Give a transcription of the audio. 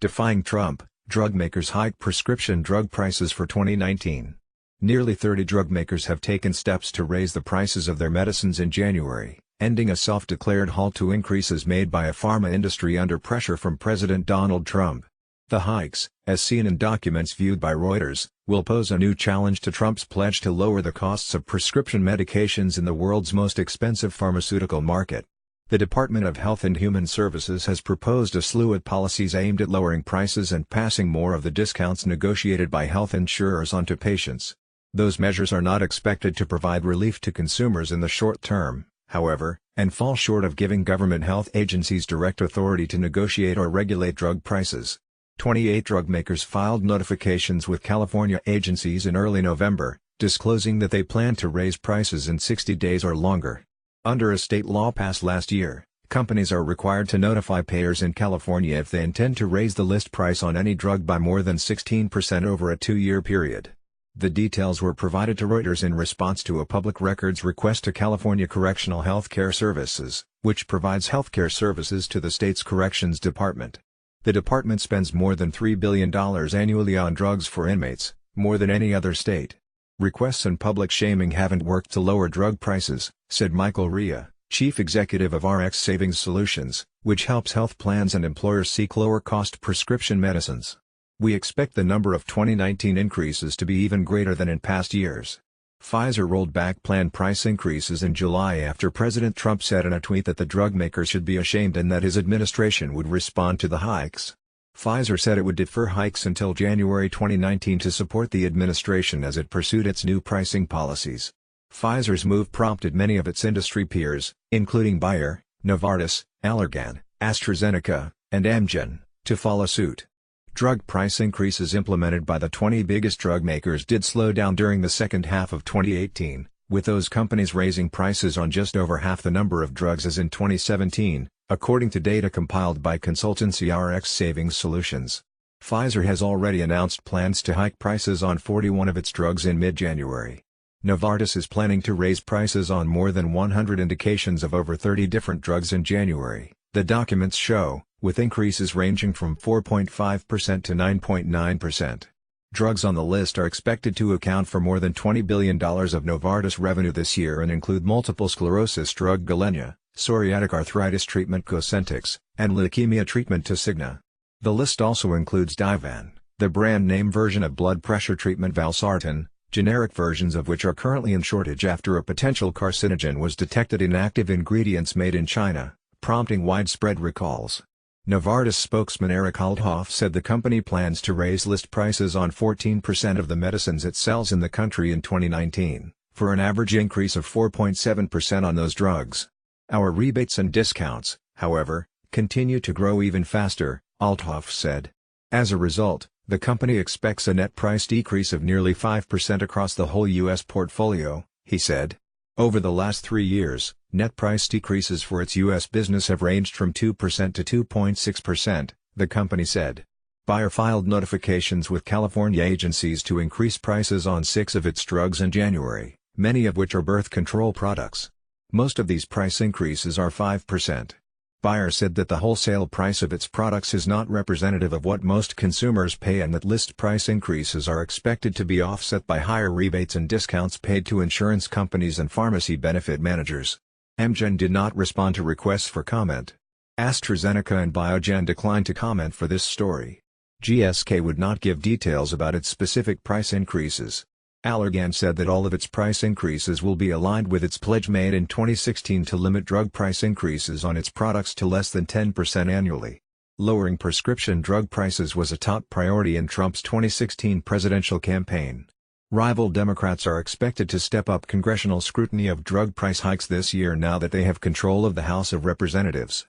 Defying Trump, drug makers hike prescription drug prices for 2019. Nearly 30 drug makers have taken steps to raise the prices of their medicines in January, ending a self-declared halt to increases made by a pharma industry under pressure from President Donald Trump. The hikes, as seen in documents viewed by Reuters, will pose a new challenge to Trump's pledge to lower the costs of prescription medications in the world's most expensive pharmaceutical market. The Department of Health and Human Services has proposed a slew of policies aimed at lowering prices and passing more of the discounts negotiated by health insurers onto patients. Those measures are not expected to provide relief to consumers in the short term, however, and fall short of giving government health agencies direct authority to negotiate or regulate drug prices. 28 drug makers filed notifications with California agencies in early November, disclosing that they plan to raise prices in 60 days or longer. Under a state law passed last year, companies are required to notify payers in California if they intend to raise the list price on any drug by more than 16% over a 2-year period. The details were provided to Reuters in response to a public records request to California Correctional Health Care Services, which provides healthcare services to the state's corrections department. The department spends more than $3 billion annually on drugs for inmates, more than any other state. Requests and public shaming haven't worked to lower drug prices, said Michael Rea, chief executive of RX Savings Solutions, which helps health plans and employers seek lower-cost prescription medicines. We expect the number of 2019 increases to be even greater than in past years. Pfizer rolled back planned price increases in July after President Trump said in a tweet that the drug maker should be ashamed and that his administration would respond to the hikes. Pfizer said it would defer hikes until January 2019 to support the administration as it pursued its new pricing policies. Pfizer's move prompted many of its industry peers, including Bayer, Novartis, Allergan, AstraZeneca, and Amgen, to follow suit. Drug price increases implemented by the 20 biggest drug makers did slow down during the second half of 2018, with those companies raising prices on just over half the number of drugs as in 2017, according to data compiled by consultancy RX Savings Solutions. Pfizer has already announced plans to hike prices on 41 of its drugs in mid-January. Novartis is planning to raise prices on more than 100 indications of over 30 different drugs in January, the documents show, with increases ranging from 4.5% to 9.9%. Drugs on the list are expected to account for more than $20 billion of Novartis revenue this year and include multiple sclerosis drug Gilenya, psoriatic arthritis treatment Cosentyx, and leukemia treatment Tasigna. The list also includes Divan, the brand name version of blood pressure treatment Valsartan, generic versions of which are currently in shortage after a potential carcinogen was detected in active ingredients made in China, prompting widespread recalls. Novartis spokesman Eric Althoff said the company plans to raise list prices on 14% of the medicines it sells in the country in 2019, for an average increase of 4.7% on those drugs. Our rebates and discounts, however, continue to grow even faster, Althoff said. As a result, the company expects a net price decrease of nearly 5% across the whole U.S. portfolio, he said. Over the last 3 years, net price decreases for its U.S. business have ranged from 2% to 2.6%, the company said. Bayer filed notifications with California agencies to increase prices on 6 of its drugs in January, many of which are birth control products. Most of these price increases are 5%. Bayer said that the wholesale price of its products is not representative of what most consumers pay and that list price increases are expected to be offset by higher rebates and discounts paid to insurance companies and pharmacy benefit managers. Amgen did not respond to requests for comment. AstraZeneca and Biogen declined to comment for this story. GSK would not give details about its specific price increases. Allergan said that all of its price increases will be aligned with its pledge made in 2016 to limit drug price increases on its products to less than 10% annually. Lowering prescription drug prices was a top priority in Trump's 2016 presidential campaign. Rival Democrats are expected to step up congressional scrutiny of drug price hikes this year now that they have control of the House of Representatives.